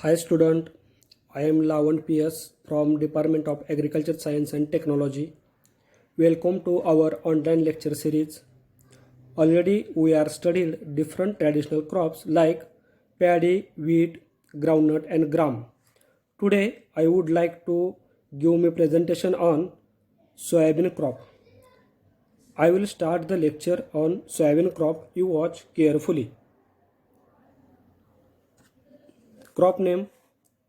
Hi student, I am Lavan PS from Department of Agriculture Science and Technology. Welcome to our online lecture series. Already we are studied different traditional crops like paddy, wheat, groundnut and gram. Today I would like to give my presentation on soybean crop. I will start the lecture on soybean crop. You watch carefully. Crop name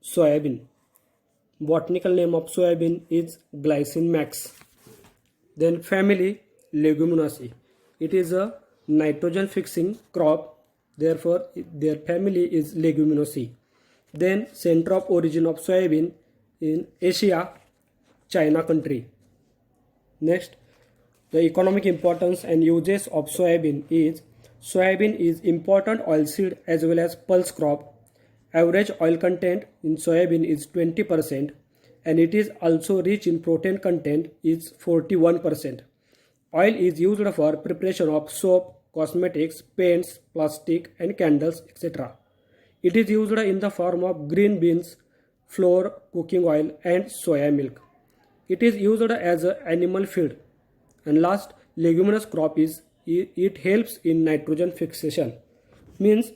soybean. Botanical name of soybean is Glycine max. Then family Leguminaceae. It is a nitrogen fixing crop, therefore their family is Leguminaceae. Then center of origin of soybean in Asia, China country. Next, the economic importance and uses of soybean is important oilseed as well as pulse crop. Average oil content in soybean is 20% and it is also rich in protein content is 41%. Oil is used for preparation of soap, cosmetics, paints, plastic and candles, etc. It is used in the form of green beans, flour, cooking oil and soya milk. It is used as an animal feed. And last, leguminous crop is it helps in nitrogen fixation. Means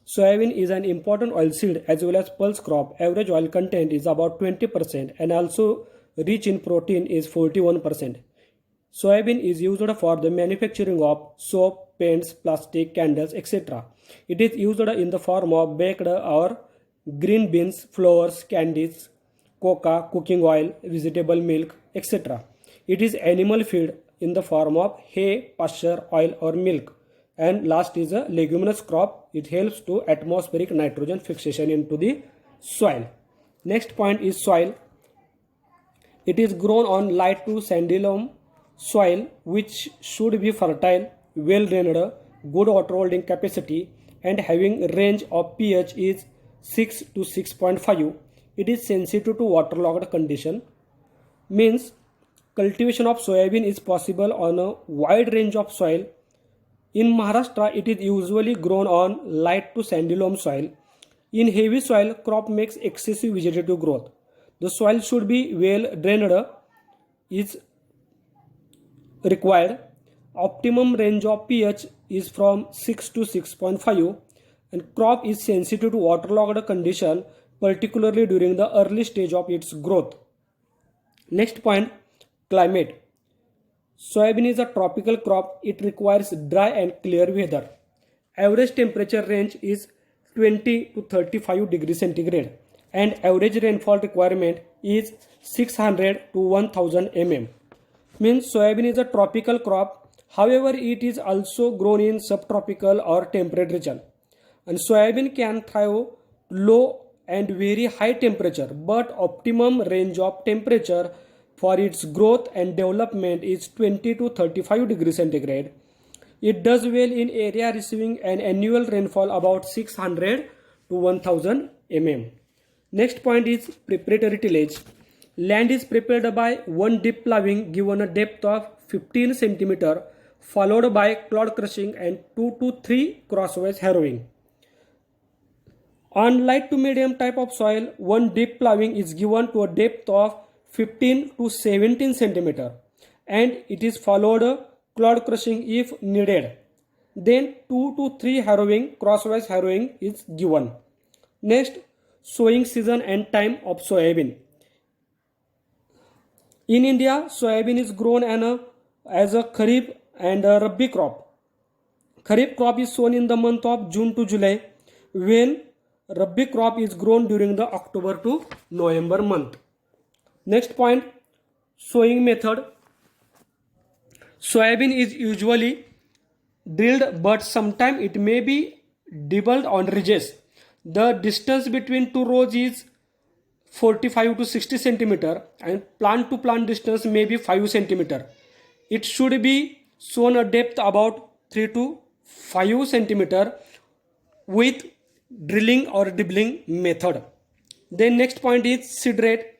soybean is an important oilseed as well as pulse crop. Average oil content is about 20% and also rich in protein is 41%. Soybean is used for the manufacturing of soap, paints, plastic, candles, etc. It is used in the form of baked or green beans, flours, candies, coca, cooking oil, vegetable milk, etc. It is animal feed in the form of hay, pasture, oil or milk. And last is a leguminous crop. It helps to atmospheric nitrogen fixation into the soil. Next point is soil. It is grown on light to sandy loam soil which should be fertile, well drained, good water holding capacity and having range of pH is 6 to 6.5. It is sensitive to waterlogged condition. Means cultivation of soybean is possible on a wide range of soil. In Maharashtra, it is usually grown on light to sandy loam soil. In heavy soil, crop makes excessive vegetative growth. The soil should be well drained is required. Optimum range of pH is from 6 to 6.5 and crop is sensitive to waterlogged condition, particularly during the early stage of its growth. Next point, climate. Soybean is a tropical crop. It requires dry and clear weather. Average temperature range is 20 to 35 degrees centigrade and average rainfall requirement is 600 to 1000 mm. Means soybean is a tropical crop. However, it is also grown in subtropical or temperate region. And soybean can thrive low and very high temperature, but optimum range of temperature for its growth and development is 20 to 35 degrees centigrade. It does well in area receiving an annual rainfall about 600 to 1000 mm. Next point is preparatory tillage. Land is prepared by one deep plowing given a depth of 15 cm followed by clod crushing and 2 to 3 crosswise harrowing. On light to medium type of soil, one deep plowing is given to a depth of 15 to 17 cm and it is followed clod crushing if needed. Then 2 to 3 harrowing, crosswise harrowing is given. Next, sowing season and time of soybean. In India, soybean is grown as a Kharif and a Rabi crop. Kharif crop is sown in the month of June to July, when Rabi crop is grown during the October to November month. Next point, sowing method. Soybean is usually drilled, but sometimes it may be dibbled on ridges. The distance between two rows is 45 to 60 centimeter and plant to plant distance may be 5 centimeter. It should be sown a depth about 3 to 5 centimeter with drilling or dibbling method. Then next point is seed rate.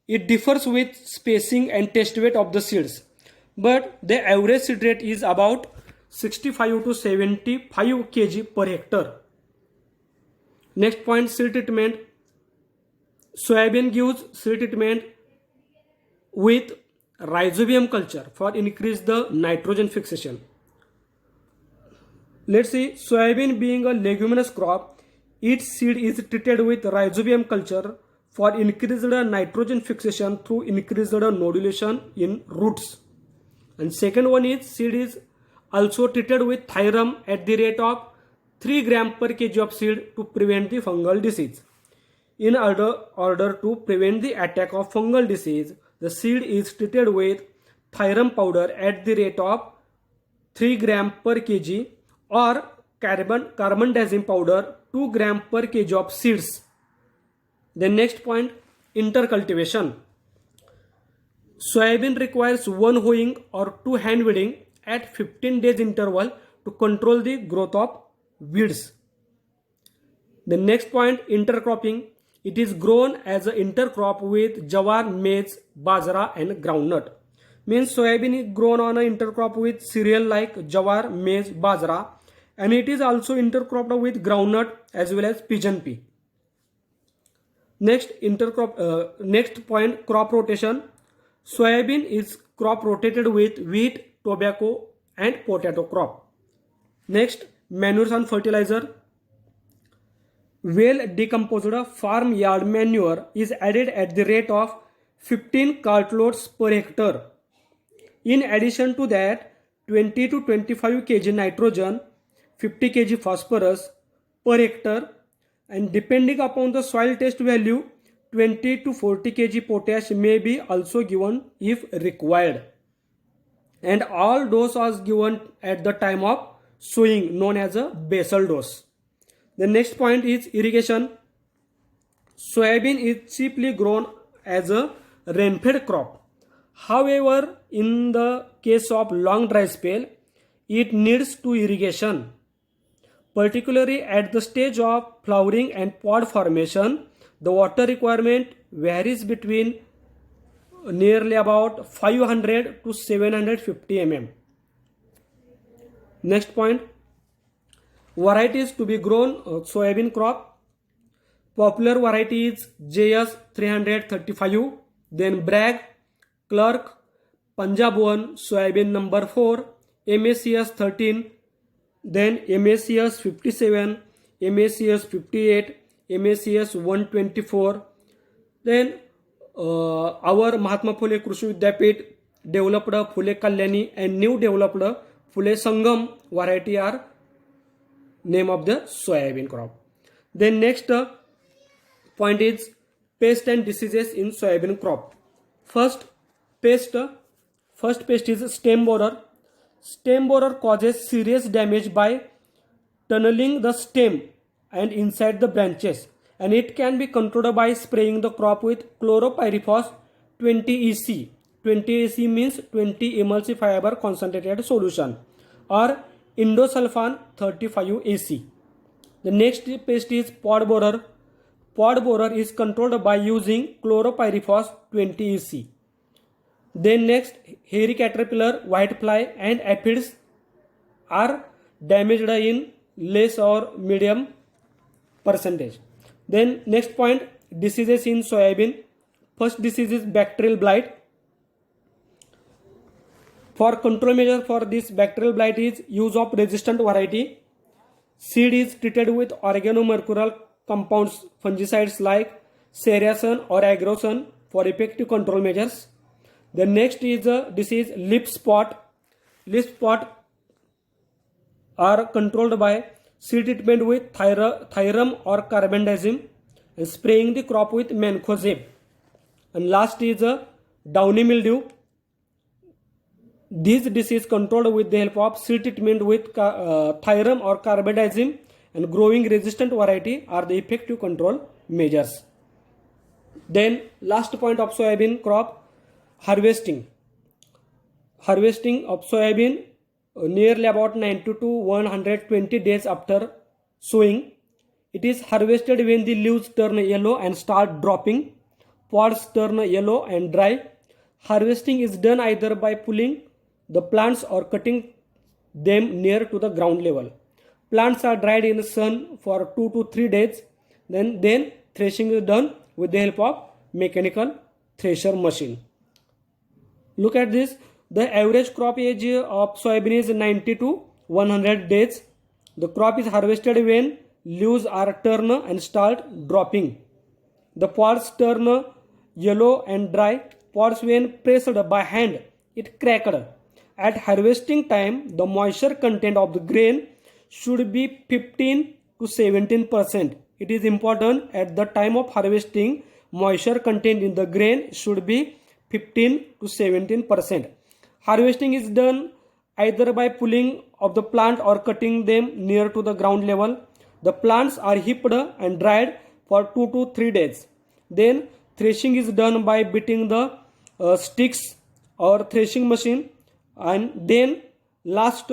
It differs with spacing and test weight of the seeds, but the average seed rate is about 65 to 75 kg per hectare. Next point, seed treatment. Soybean gives seed treatment with rhizobium culture for increase the nitrogen fixation. Let's see, soybean being a leguminous crop, its seed is treated with rhizobium culture for increased nitrogen fixation through increased nodulation in roots. And second one is seed is also treated with Thyram at the rate of 3 gram per kg of seed to prevent the fungal disease. In order to prevent the attack of fungal disease, the seed is treated with Thyram powder at the rate of 3 gram per kg or carbendazim powder 2 gram per kg of seeds. The next point, intercultivation. Soybean requires one hoeing or two hand weeding at 15 days interval to control the growth of weeds. The next point, intercropping. It is grown as an intercrop with jawar, maize, bajra and groundnut. Means soybean is grown on an intercrop with cereal like jawar, maize, bajra, and it is also intercropped with groundnut as well as pigeon pea. Next point, crop rotation. Soybean is crop rotated with wheat, tobacco and potato crop. Next, manures and fertilizer. Well decomposed farm yard manure is added at the rate of 15 cartloads per hectare. In addition to that, 20 to 25 kg nitrogen, 50 kg phosphorus per hectare, and depending upon the soil test value, 20 to 40 kg potash may be also given if required. And all dose was given at the time of sowing, known as a basal dose. The next point is irrigation. Soybean is cheaply grown as a rain-fed crop. However, in the case of long dry spell, it needs to irrigation. Particularly at the stage of flowering and pod formation, the water requirement varies between nearly about 500 to 750 mm. Next point, varieties to be grown soybean crop. Popular variety is JS 335, then Bragg, Clark, Punjab 1, soybean number 4, MACS 13, then MACS 57, MACS 58, MACS 124. Then our Mahatma Phule Krishi Vidyapit developed Phule Kalyani and new developed Phule Sangam variety are name of the soybean crop. Then next point is pest and diseases in soybean crop. First pest is stem borer. Stem borer causes serious damage by tunneling the stem and inside the branches, and it can be controlled by spraying the crop with chlorpyrifos 20 EC. 20 EC means 20 emulsifier concentrated solution, or Indosulfan 35 AC. The next pest is pod borer. Pod borer is controlled by using chlorpyrifos 20 EC. Then next, hairy caterpillar, whitefly and aphids are damaged in less or medium percentage. Then next point, diseases in soybean. First disease is bacterial blight. For control measure for this bacterial blight is use of resistant variety. Seed is treated with organomercurial compounds, fungicides like Ceriason or Agrocin for effective control measures. The next is a disease leaf spot. Leaf spot are controlled by seed treatment with Thyram or carbendazim and spraying the crop with mancozeb. And last is a downy mildew. This disease controlled with the help of seed treatment with Thyram or carbendazim and growing resistant variety are the effective control measures. Then last point of soybean crop, harvesting. Harvesting of soybean nearly about 90 to 120 days after sowing. It is harvested when the leaves turn yellow and start dropping, pods turn yellow and dry. Harvesting is done either by pulling the plants or cutting them near to the ground level. Plants are dried in the sun for 2 to 3 days. Then threshing is done with the help of mechanical thresher machine. Look at this. The average crop age of soybean is 90 to 100 days. The crop is harvested when leaves are turned and start dropping. The pods turn yellow and dry. Pods when pressed by hand, it cracked. At harvesting time, the moisture content of the grain should be 15 to 17%. It is important at the time of harvesting, moisture content in the grain should be 15 to 17%. Harvesting is done either by pulling of the plant or cutting them near to the ground level. The plants are heaped and dried for 2 to 3 days. Then threshing is done by beating the sticks or threshing machine, and then last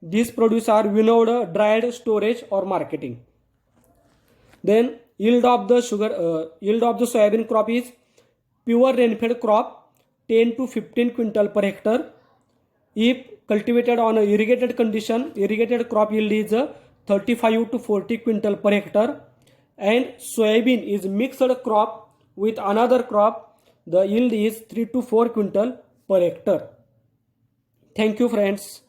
these produce are winnowed, dried, storage or marketing. Then yield of the soybean crop is pure rainfed crop 10 to 15 quintal per hectare. If cultivated on a irrigated condition, irrigated crop yield is 35 to 40 quintal per hectare. And soybean is mixed crop with another crop, the yield is 3 to 4 quintal per hectare. Thank you friends.